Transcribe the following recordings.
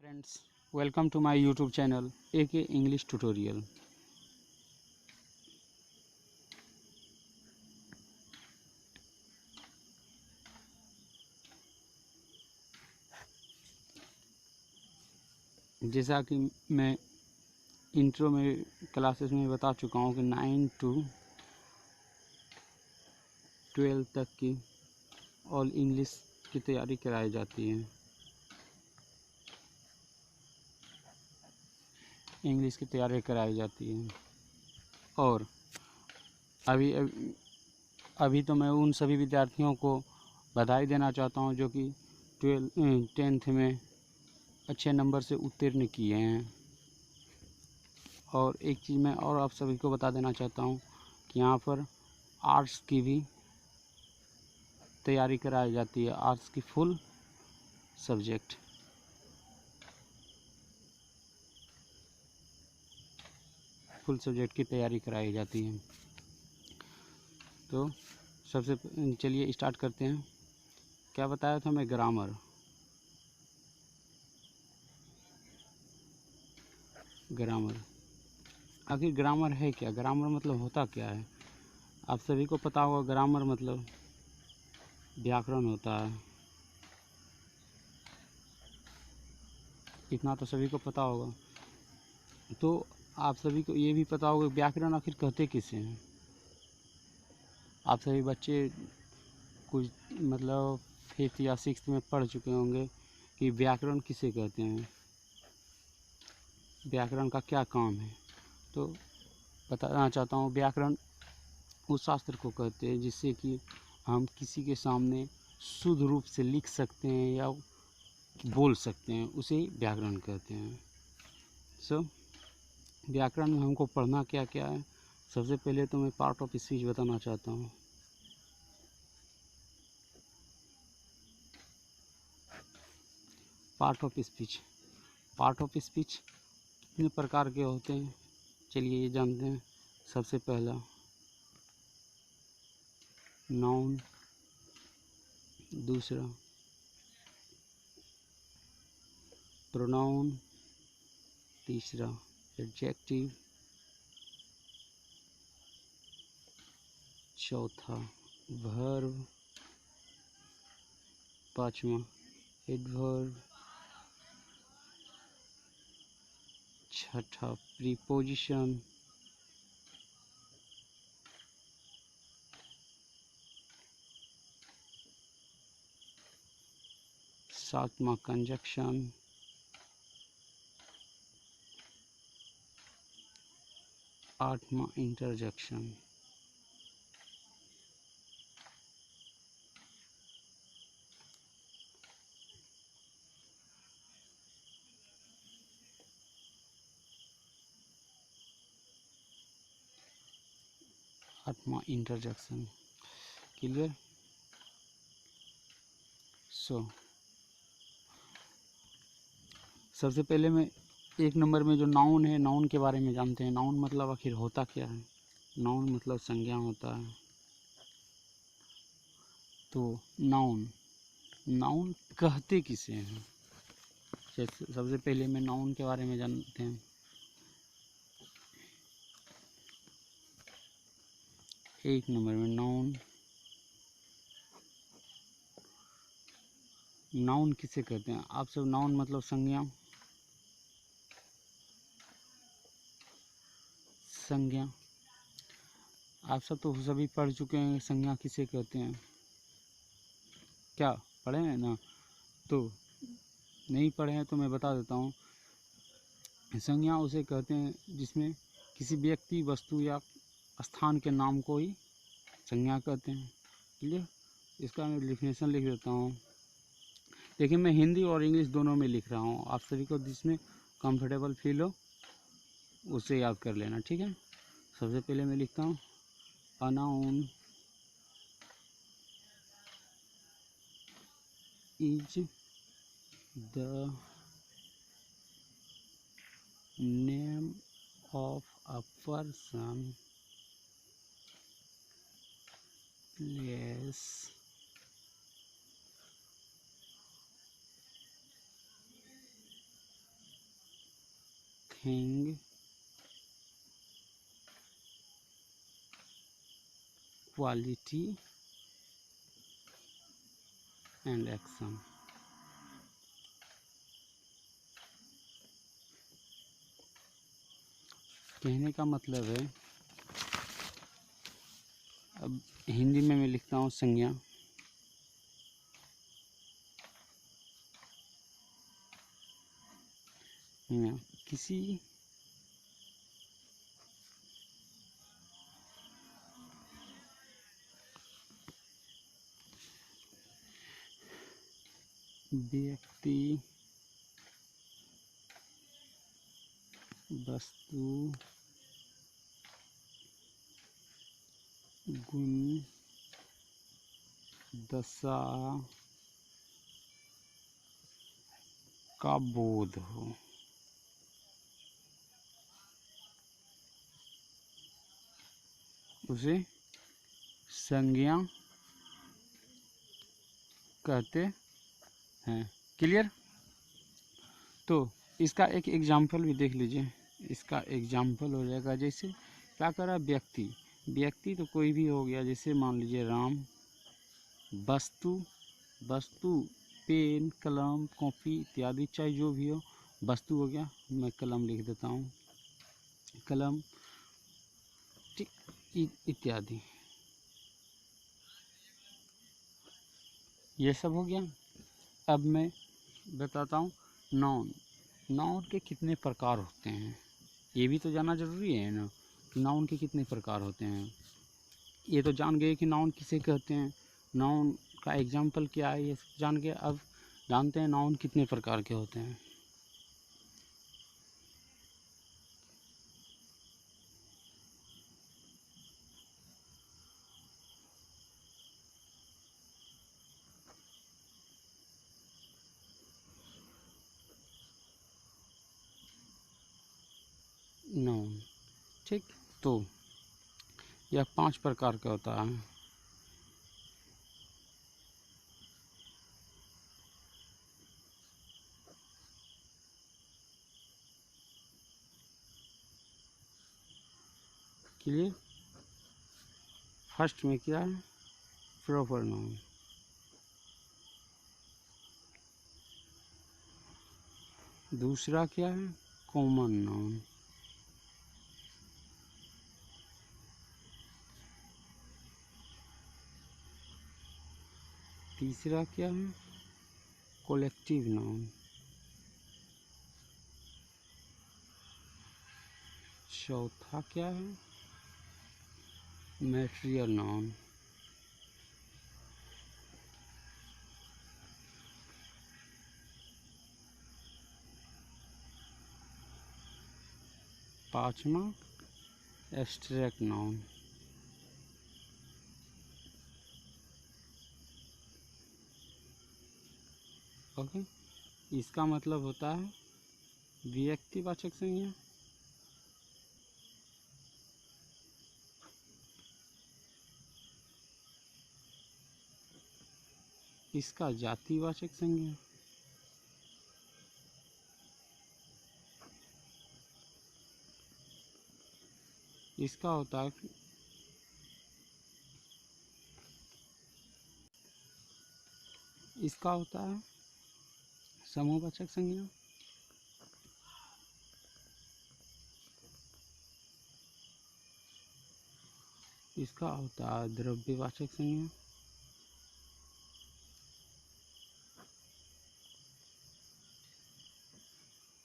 Friends, welcome to my YouTube channel AK English tutorial. जैसा कि मैं इंट्रो में क्लासेस में बता चुका हूँ कि 9 to 12 तक की ऑल इंग्लिश की तैयारी कराई जाती है। इंग्लिश की तैयारी कराई जाती है और अभी अभी तो मैं उन सभी विद्यार्थियों को बधाई देना चाहता हूँ जो कि 10th में अच्छे नंबर से उत्तीर्ण किए हैं। और एक चीज़ मैं और आप सभी को बता देना चाहता हूँ कि यहाँ पर आर्ट्स की भी तैयारी कराई जाती है। आर्ट्स की फुल सब्जेक्ट की तैयारी कराई जाती है। तो सबसे चलिए स्टार्ट करते हैं। क्या बताया था मैं? ग्रामर। आखिर ग्रामर है क्या? ग्रामर मतलब होता क्या है? आप सभी को पता होगा ग्रामर मतलब व्याकरण होता है। इतना तो सभी को पता होगा। तो आप सभी को ये भी पता होगा व्याकरण आखिर कहते किसे हैं। आप सभी बच्चे कुछ मतलब 5th या 6th में पढ़ चुके होंगे कि व्याकरण किसे कहते हैं, व्याकरण का क्या काम है। तो बताना चाहता हूँ, व्याकरण उस शास्त्र को कहते हैं जिससे कि हम किसी के सामने शुद्ध रूप से लिख सकते हैं या बोल सकते हैं, उसे व्याकरण कहते हैं। व्याकरण में हमको पढ़ना क्या क्या है। सबसे पहले तो मैं पार्ट ऑफ स्पीच बताना चाहता हूँ। पार्ट ऑफ स्पीच कितने प्रकार के होते हैं, चलिए ये जानते हैं। सबसे पहला नाउन, दूसरा प्रोनाउन, तीसरा एडजेक्टिव, चौथा वर्ब, पांचवा एडवर्ब, छठा प्रीपोजिशन, सातवां कंजक्शन, आठवां इंटरजेक्शन। क्लियर। सबसे पहले मैं एक नंबर में जो नाउन है, नाउन के बारे में जानते हैं। नाउन मतलब आखिर होता क्या है? नाउन मतलब संज्ञा होता है। तो नाउन कहते किसे हैं? सबसे पहले मैं नाउन के बारे में जानते हैं। एक नंबर में नाउन किसे कहते हैं? आप सब नाउन मतलब संज्ञा आप सब तो सभी पढ़ चुके हैं संज्ञा किसे कहते हैं। क्या पढ़े हैं ना? तो नहीं पढ़े हैं तो मैं बता देता हूँ। संज्ञा उसे कहते हैं जिसमें किसी व्यक्ति, वस्तु या स्थान के नाम को ही संज्ञा कहते हैं। क्लियर। इसका मैं डेफिनेशन लिख देता हूँ। देखिए, मैं हिंदी और इंग्लिश दोनों में लिख रहा हूँ। आप सभी को जिसमें कंफर्टेबल फील हो उसे याद कर लेना, ठीक है। सबसे पहले मैं लिखता हूँ a noun is the name of a person, place, thing, quality and action. कहने का मतलब है, अब हिंदी में मैं लिखता हूँ संज्ञा। किसी व्यक्ति, वस्तु, गुण, दशा का बोध हो। उसे संज्ञा कहते हैं। क्लियर? तो इसका एक एग्जाम्पल भी देख लीजिए। इसका एग्जाम्पल हो जाएगा, जैसे क्या करा, व्यक्ति, व्यक्ति तो कोई भी हो गया, जैसे मान लीजिए राम। वस्तु, वस्तु पेन, कलम, कॉपी इत्यादि, चाहे जो भी हो वस्तु हो गया। मैं कलम लिख देता हूँ, कलम, ठीक, इत्यादि, ये सब हो गया। अब मैं बताता हूँ नाउन। नाउन के कितने प्रकार होते हैं, ये भी तो जानना जरूरी है ना, कि नाउन के कितने प्रकार होते हैं। ये तो जान गए कि नाउन किसे कहते हैं, नाउन का एग्जाम्पल क्या है, ये जान गए। अब जानते हैं नाउन कितने प्रकार के होते हैं। नाउन, ठीक, तो यह 5 प्रकार का होता है। क्लियर? फर्स्ट में क्या है, प्रॉपर नाउन। दूसरा क्या है, कॉमन नाउन। तीसरा क्या है, कलेक्टिव नाउन। चौथा क्या है, मैटेरियल नाउन। पांचवा एब्स्ट्रैक्ट नाउन। ओके, इसका मतलब होता है व्यक्तिवाचक संज्ञा, इसका जातिवाचक संज्ञा, इसका होता है समूहवाचक संज्ञा, इसका होता है द्रव्यवाचक संज्ञा,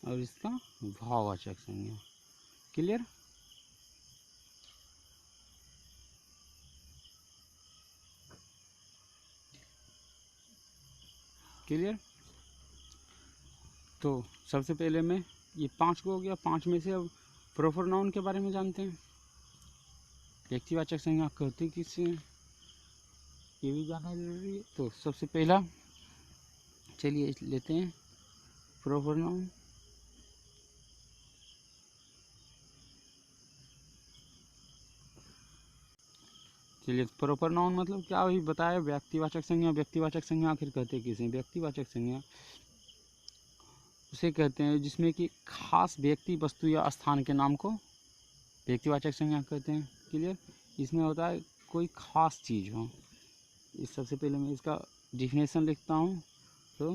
और इसका भाववाचक संज्ञा। क्लियर? क्लियर? तो सबसे पहले मैं ये 5 को हो गया। 5 में से अब प्रॉपर नाउन के बारे में जानते हैं। व्यक्तिवाचक संज्ञा कहते किससे, ये भी जानना जरूरी है। तो सबसे पहला चलिए लेते हैं प्रॉपर नाउन। चलिए, प्रॉपर नाउन मतलब क्या, वही बताया, व्यक्तिवाचक संज्ञा। व्यक्तिवाचक संज्ञा आखिर कहते किसे, व्यक्तिवाचक संज्ञा उसे कहते हैं जिसमें कि खास व्यक्ति, वस्तु या स्थान के नाम को व्यक्तिवाचक संज्ञा कहते हैं। क्लियर। इसमें होता है कोई खास चीज़ हो। इस सबसे पहले मैं इसका डिफिनेशन लिखता हूँ। तो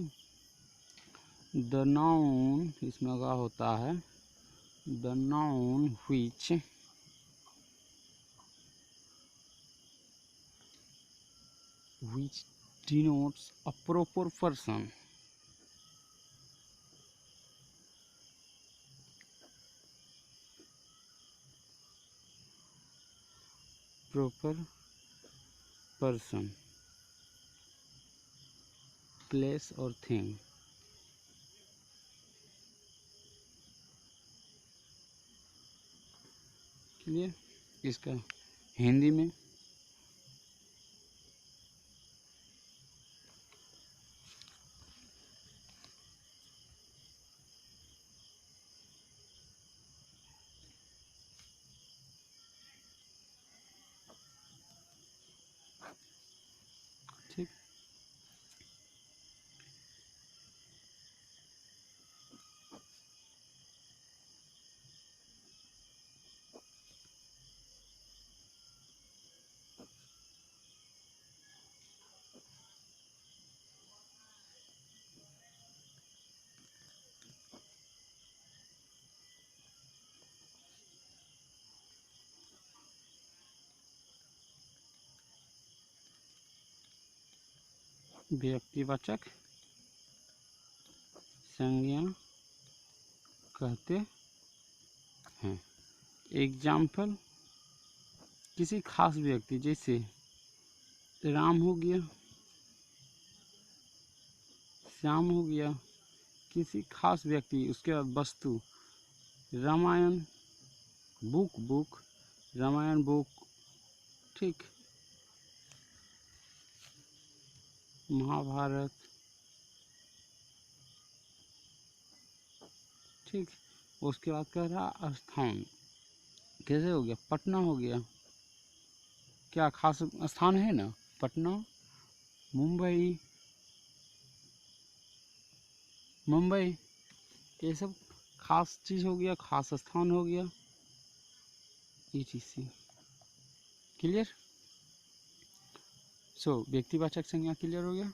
द नाउन, इसमें क्या होता है, the noun which denotes a proper person, place or thing। Clear. इसका हिंदी में ठीक। व्यक्तिवाचक संज्ञा कहते हैं। एग्जाम्पल, किसी खास व्यक्ति, जैसे राम हो गया, श्याम हो गया, किसी खास व्यक्ति। उसके बाद वस्तु, रामायण बुक, रामायण बुक, ठीक। महाभारत, ठीक। उसके बाद कह रहा स्थान, कैसे हो गया, पटना हो गया, क्या खास स्थान है ना, पटना, मुंबई, ये सब खास चीज़ हो गया, खास स्थान हो गया, etc। क्लियर। सो व्यक्तिवाचक संज्ञा क्लियर हो गया।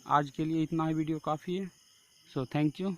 आज के लिए इतना ही वीडियो काफ़ी है। So thank you.